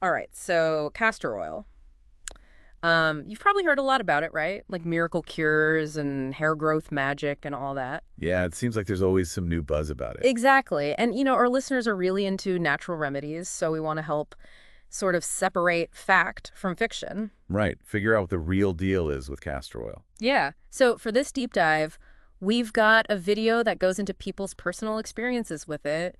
All right, so castor oil. You've probably heard a lot about it, right? Like miracle cures and hair growth magic and all that. Yeah, it seems like there's always some new buzz about it. Exactly. And, our listeners are really into natural remedies, so we want to help sort of separate fact from fiction. Right. Figure out what the real deal is with castor oil. Yeah. So for this deep dive, we've got a video that goes into people's personal experiences with it,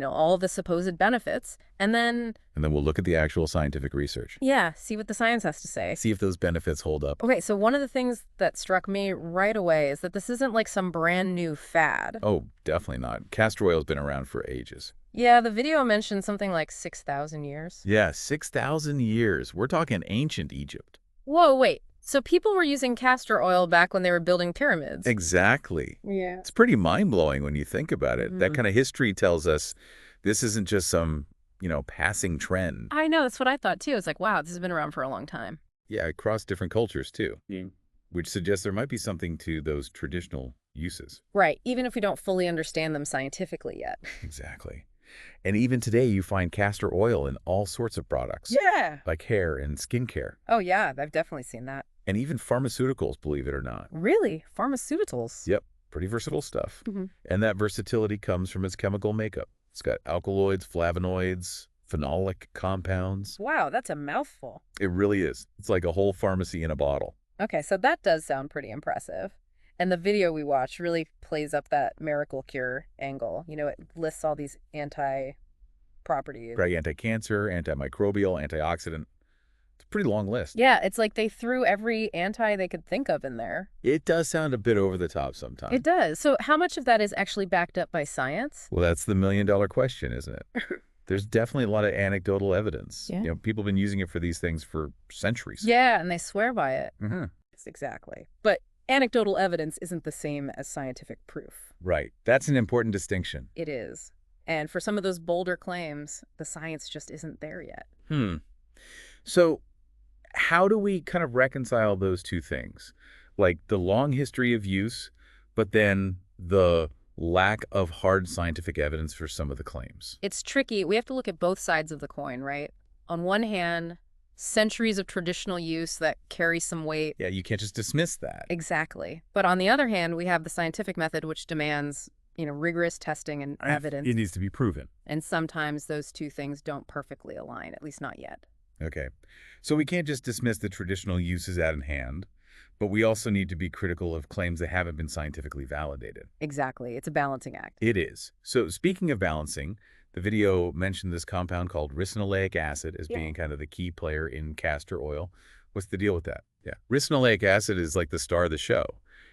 all the supposed benefits, and then, And then we'll look at the actual scientific research. yeah, see what the science has to say. See if those benefits hold up. Okay, so one of the things that struck me right away is that this isn't like some brand new fad. Oh, definitely not. Castor oil's been around for ages. Yeah, the video mentioned something like 6,000 years. Yeah, 6,000 years. We're talking ancient Egypt. Whoa, wait. So people were using castor oil back when they were building pyramids? Exactly. Yeah. It's pretty mind-blowing when you think about it. That Mhm. kind of history tells us this isn't just some, passing trend. I know, that's what I thought too. It's like, wow, this has been around for a long time. Yeah, across different cultures too. Yeah. Which suggests there might be something to those traditional uses. Right, even if we don't fully understand them scientifically yet. Exactly. And even today, you find castor oil in all sorts of products, Yeah. like hair and skincare, Oh, yeah, I've definitely seen that. and even pharmaceuticals, believe it or not. Really? Pharmaceuticals? Yep, pretty versatile stuff. Hmm. And that versatility comes from its chemical makeup. It's got alkaloids, flavonoids, phenolic compounds. Wow, that's a mouthful. It really is. It's like a whole pharmacy in a bottle. Okay, so that does sound pretty impressive. And the video we watched really plays up that miracle cure angle. It lists all these anti-properties. Great anti-cancer, antimicrobial, antioxidant. It's a pretty long list. Yeah, it's like they threw every anti they could think of in there. It does sound a bit over the top It sometimes. does. So how much of that is actually backed up by science? Well, that's the million-dollar question, isn't it? There's definitely a lot of anecdotal evidence. Yeah. People have been using it for these things for centuries. Yeah, and they swear by it. Hmm. Yes, exactly. But anecdotal evidence isn't the same as scientific proof. Right. That's an important distinction. It is. And for some of those bolder claims, the science just isn't there yet. Hmm. So how do we kind of reconcile those two things? Like the long history of use, but then the lack of hard scientific evidence for some of the claims. It's tricky. We have to look at both sides of the coin, right? On one hand, centuries of traditional use that carry some weight. Yeah, you can't just dismiss that. Exactly. But on the other hand, we have the scientific method, which demands, rigorous testing and evidence. It needs to be proven. And sometimes those two things don't perfectly align, at least not yet. Okay. So we can't just dismiss the traditional uses at hand, but we also need to be critical of claims that haven't been scientifically validated. Exactly. It's a balancing act. It is. So speaking of balancing, the video mentioned this compound called ricinoleic acid as being kind of the key player in castor oil. What's the deal with that? Yeah. Ricinoleic acid is like the star of the show.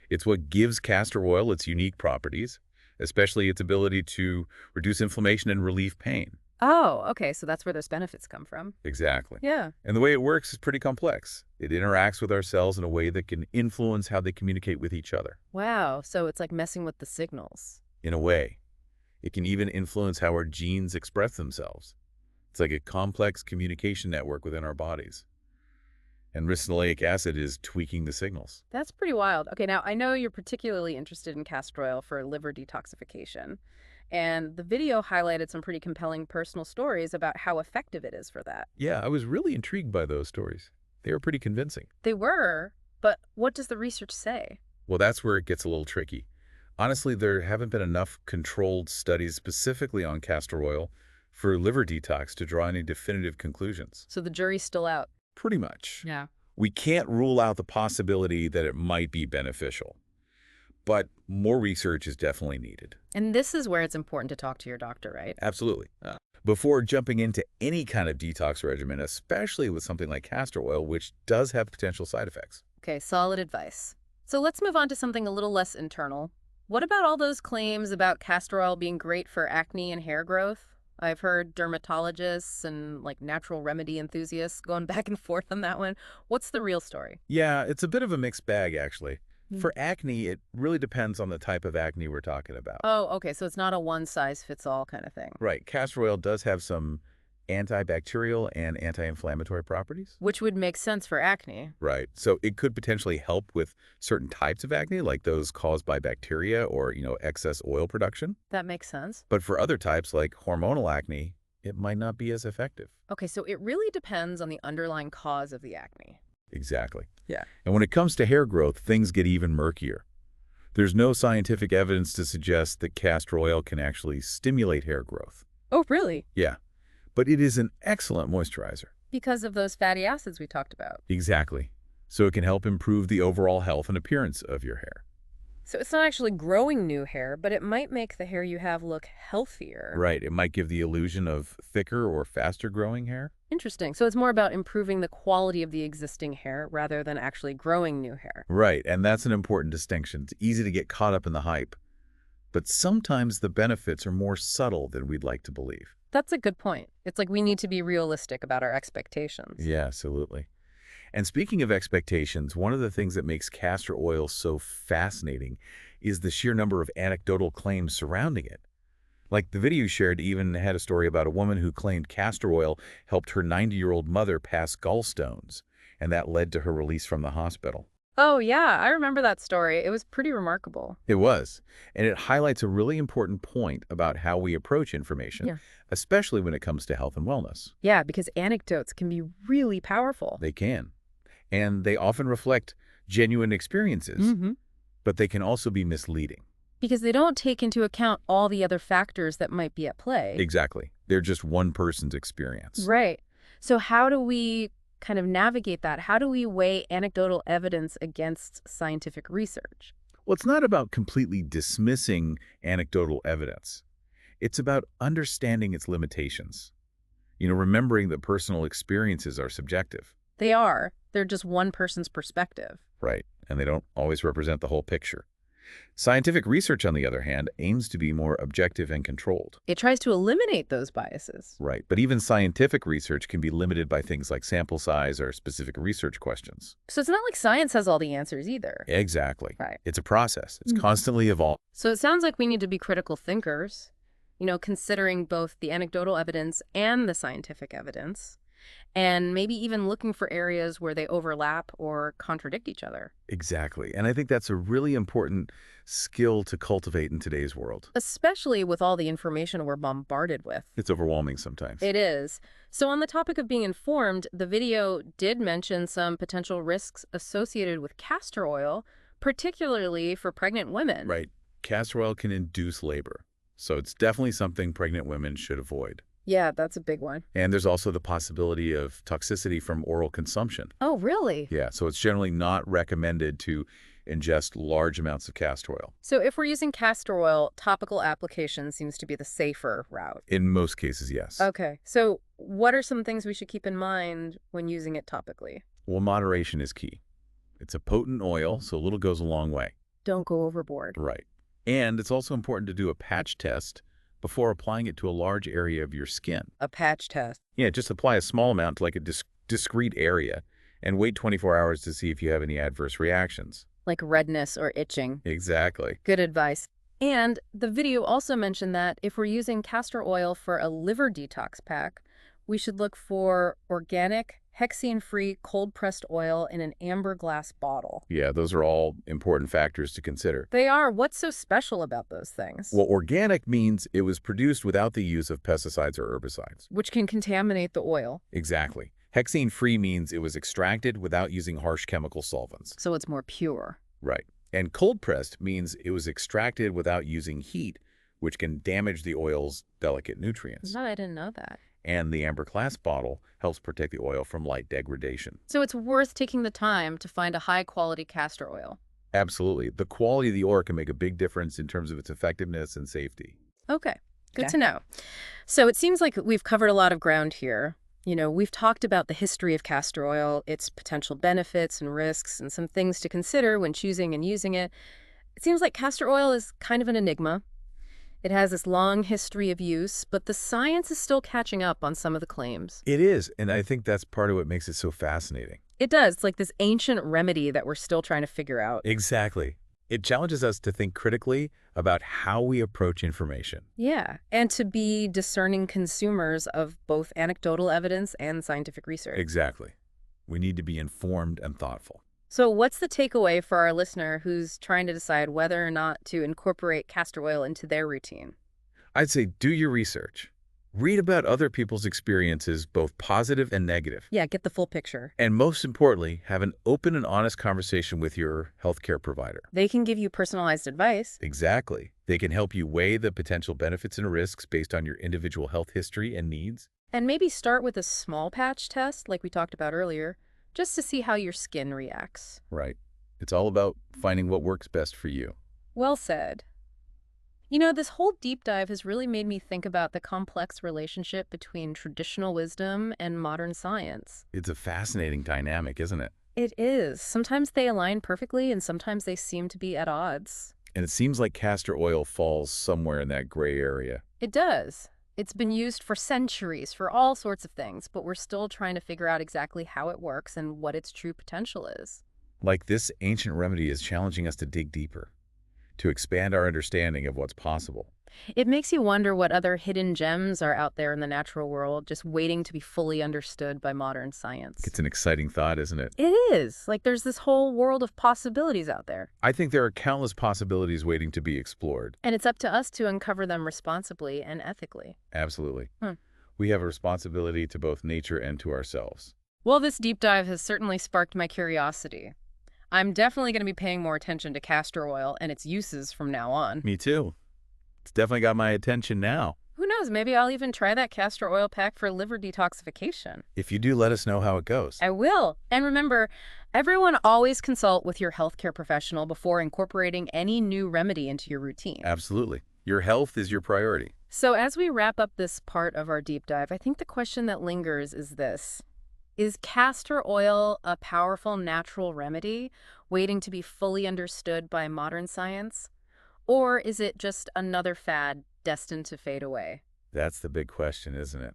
It's what gives castor oil its unique properties, especially its ability to reduce inflammation and relieve pain. Oh, okay. So that's where those benefits come from. Exactly. Yeah. And the way it works is pretty complex. It interacts with our cells in a way that can influence how they communicate with each other. Wow. So it's like messing with the signals. In a way, it can even influence how our genes express themselves. It's like a complex communication network within our bodies. And ricinoleic acid is tweaking the signals. That's pretty wild. Okay, now I know you're particularly interested in castor oil for liver detoxification. And the video highlighted some pretty compelling personal stories about how effective it is for that. Yeah, I was really intrigued by those stories. They were pretty convincing. They were, but what does the research say? Well, that's where it gets a little tricky. Honestly, there haven't been enough controlled studies specifically on castor oil for liver detox to draw any definitive conclusions. So the jury's still out. Pretty much. Yeah. We can't rule out the possibility that it might be beneficial, but more research is definitely needed. And this is where it's important to talk to your doctor, right? Absolutely. Before jumping into any kind of detox regimen, especially with something like castor oil, which does have potential side effects. Okay, solid advice. So let's move on to something a little less internal. What about all those claims about castor oil being great for acne and hair growth? I've heard dermatologists and natural remedy enthusiasts going back and forth on that one. What's the real story? Yeah, it's a bit of a mixed bag, actually. Hmm. For acne, it really depends on the type of acne we're talking about. Oh, okay. So it's not a one-size-fits-all kind of thing. Right. Castor oil does have some antibacterial and anti-inflammatory properties. Which would make sense for acne. Right. So it could potentially help with certain types of acne, like those caused by bacteria or, excess oil production. That makes sense. But for other types, like hormonal acne, it might not be as effective. Okay, so it really depends on the underlying cause of the acne. Exactly. Yeah. And when it comes to hair growth, things get even murkier. There's no scientific evidence to suggest that castor oil can actually stimulate hair growth. Oh, really? Yeah, but it is an excellent moisturizer. Because of those fatty acids we talked about. Exactly. So it can help improve the overall health and appearance of your hair. So it's not actually growing new hair, but it might make the hair you have look healthier. Right. It might give the illusion of thicker or faster growing hair. Interesting. So it's more about improving the quality of the existing hair rather than actually growing new hair. Right. And that's an important distinction. It's easy to get caught up in the hype, but sometimes the benefits are more subtle than we'd like to believe. That's a good point. It's like we need to be realistic about our expectations. Yeah, absolutely. And speaking of expectations, one of the things that makes castor oil so fascinating is the sheer number of anecdotal claims surrounding it. Like the video you shared even had a story about a woman who claimed castor oil helped her 90-year-old mother pass gallstones, and that led to her release from the hospital. Oh, yeah, I remember that story. It was pretty remarkable. It was, and it highlights a really important point about how we approach information, Yeah. especially when it comes to health and wellness. Yeah, because anecdotes can be really powerful. They can. And they often reflect genuine experiences, but they can also be misleading. Because they don't take into account all the other factors that might be at play. Exactly. They're just one person's experience. Right. So how do we kind of navigate that? How do we weigh anecdotal evidence against scientific research? Well, it's not about completely dismissing anecdotal evidence. It's about understanding its limitations. Remembering that personal experiences are subjective. They are. They're just one person's perspective. Right. And they don't always represent the whole picture. Scientific research, on the other hand, aims to be more objective and controlled. It tries to eliminate those biases. Right. But even scientific research can be limited by things like sample size or specific research questions. So it's not like science has all the answers either. Exactly. Right. It's a process. It's constantly evolving. So it sounds like we need to be critical thinkers, considering both the anecdotal evidence and the scientific evidence, and maybe even looking for areas where they overlap or contradict each other. Exactly. And I think that's a really important skill to cultivate in today's world. Especially with all the information we're bombarded with. It's overwhelming sometimes. It is. So on the topic of being informed, the video did mention some potential risks associated with castor oil, particularly for pregnant women. Right. Castor oil can induce labor. So it's definitely something pregnant women should avoid. Yeah, that's a big one. And there's also the possibility of toxicity from oral consumption. Oh, really? Yeah, so it's generally not recommended to ingest large amounts of castor oil. So if we're using castor oil, topical application seems to be the safer route. In most cases, yes. Okay, so what are some things we should keep in mind when using it topically? Well, moderation is key. It's a potent oil, so a little goes a long way. Don't go overboard. Right. And it's also important to do a patch test before applying it to a large area of your skin. A patch test. Yeah, just apply a small amount to like a discrete area and wait 24 hours to see if you have any adverse reactions. Like redness or itching. Exactly. Good advice. And the video also mentioned that if we're using castor oil for a liver detox pack, we should look for organic, hexane-free, cold-pressed oil in an amber glass bottle. Yeah, those are all important factors to consider. They are. What's so special about those things? Well, organic means it was produced without the use of pesticides or herbicides. Which can contaminate the oil. Exactly. Hexane-free means it was extracted without using harsh chemical solvents. So it's more pure. Right. And cold-pressed means it was extracted without using heat, which can damage the oil's delicate nutrients. No, I didn't know that. And the amber glass bottle helps protect the oil from light degradation. So it's worth taking the time to find a high-quality castor oil. Absolutely. The quality of the oil can make a big difference in terms of its effectiveness and safety. Okay, good to know. So it seems like we've covered a lot of ground here. We've talked about the history of castor oil, its potential benefits and risks, and some things to consider when choosing and using it. It seems like castor oil is kind of an enigma. It has this long history of use, but the science is still catching up on some of the claims. It is, and I think that's part of what makes it so fascinating. It does. It's like this ancient remedy that we're still trying to figure out. Exactly. It challenges us to think critically about how we approach information. Yeah, and to be discerning consumers of both anecdotal evidence and scientific research. Exactly. We need to be informed and thoughtful. So what's the takeaway for our listener who's trying to decide whether or not to incorporate castor oil into their routine? I'd say do your research. Read about other people's experiences, both positive and negative. Yeah, get the full picture. And most importantly, have an open and honest conversation with your healthcare provider. They can give you personalized advice. Exactly. They can help you weigh the potential benefits and risks based on your individual health history and needs. And maybe start with a small patch test, like we talked about earlier, just to see how your skin reacts. Right. It's all about finding what works best for you. Well said. You know, this whole deep dive has really made me think about the complex relationship between traditional wisdom and modern science. It's a fascinating dynamic, isn't it? It is. Sometimes they align perfectly, and sometimes they seem to be at odds. And it seems like castor oil falls somewhere in that gray area. It does. It's been used for centuries for all sorts of things, but we're still trying to figure out exactly how it works and what its true potential is. Like this ancient remedy is challenging us to dig deeper, to expand our understanding of what's possible. It makes you wonder what other hidden gems are out there in the natural world, just waiting to be fully understood by modern science. It's an exciting thought, isn't it? It is. Like there's this whole world of possibilities out there. I think there are countless possibilities waiting to be explored. And it's up to us to uncover them responsibly and ethically. Absolutely. Hmm. We have a responsibility to both nature and to ourselves. Well, this deep dive has certainly sparked my curiosity. I'm definitely going to be paying more attention to castor oil and its uses from now on. Me too. It's definitely got my attention now. Who knows, maybe I'll even try that castor oil pack for liver detoxification. If you do, let us know how it goes. I will. And remember, everyone always consult with your healthcare professional before incorporating any new remedy into your routine. Absolutely. Your health is your priority. So as we wrap up this part of our deep dive, I think the question that lingers is this. Is castor oil a powerful natural remedy waiting to be fully understood by modern science? Or is it just another fad destined to fade away? That's the big question, isn't it?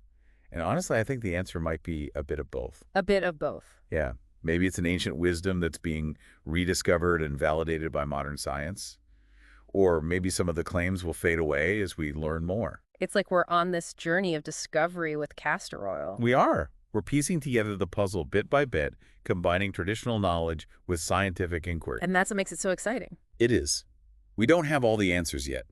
And honestly, I think the answer might be a bit of both. A bit of both. Yeah. Maybe it's an ancient wisdom that's being rediscovered and validated by modern science. Or maybe some of the claims will fade away as we learn more. It's like we're on this journey of discovery with castor oil. We are. We're piecing together the puzzle bit by bit, combining traditional knowledge with scientific inquiry. And that's what makes it so exciting. It is. We don't have all the answers yet,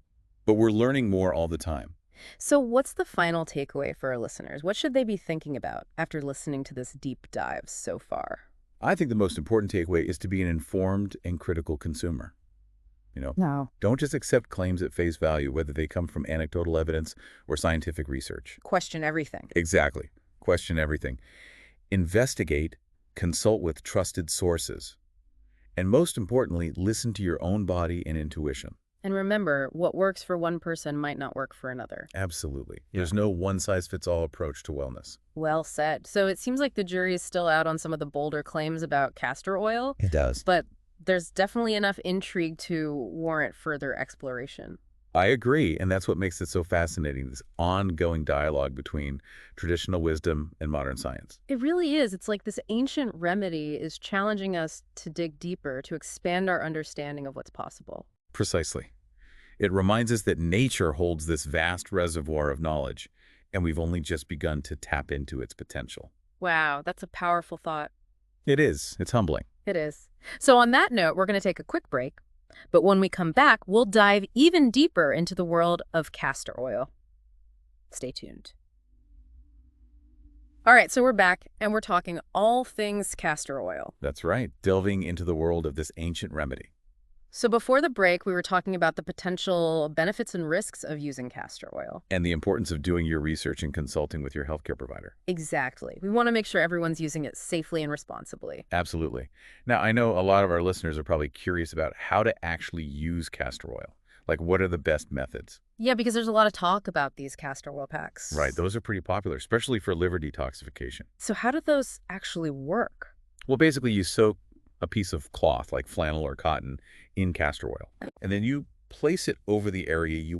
but we're learning more all the time. So what's the final takeaway for our listeners? What should they be thinking about after listening to this deep dive so far? I think the most important takeaway is to be an informed and critical consumer. No. Don't just accept claims at face value, whether they come from anecdotal evidence or scientific research. Question everything. Exactly. Question everything. Investigate, consult with trusted sources. And most importantly, listen to your own body and intuition. And remember, what works for one person might not work for another. Absolutely. There's no one-size-fits-all approach to wellness. Well said. So it seems like the jury is still out on some of the bolder claims about castor oil, It does. but there's definitely enough intrigue to warrant further exploration. I agree, and that's what makes it so fascinating, this ongoing dialogue between traditional wisdom and modern science. It really is. It's like this ancient remedy is challenging us to dig deeper, to expand our understanding of what's possible. Precisely. It reminds us that nature holds this vast reservoir of knowledge, and we've only just begun to tap into its potential. Wow, that's a powerful thought. It is. It's humbling. It is. So on that note, we're going to take a quick break. But when we come back, we'll dive even deeper into the world of castor oil. Stay tuned. All right, so we're back, and we're talking all things castor oil. That's right. Delving into the world of this ancient remedy. So before the break, we were talking about the potential benefits and risks of using castor oil. And the importance of doing your research and consulting with your healthcare provider. Exactly. We want to make sure everyone's using it safely and responsibly. Absolutely. Now, I know a lot of our listeners are probably curious about how to actually use castor oil. Like, what are the best methods? Yeah, because there's a lot of talk about these castor oil packs. Right. Those are pretty popular, especially for liver detoxification. So how do those actually work? Well, basically, you soak a piece of cloth, like flannel or cotton, in castor oil. And then you place it over the area you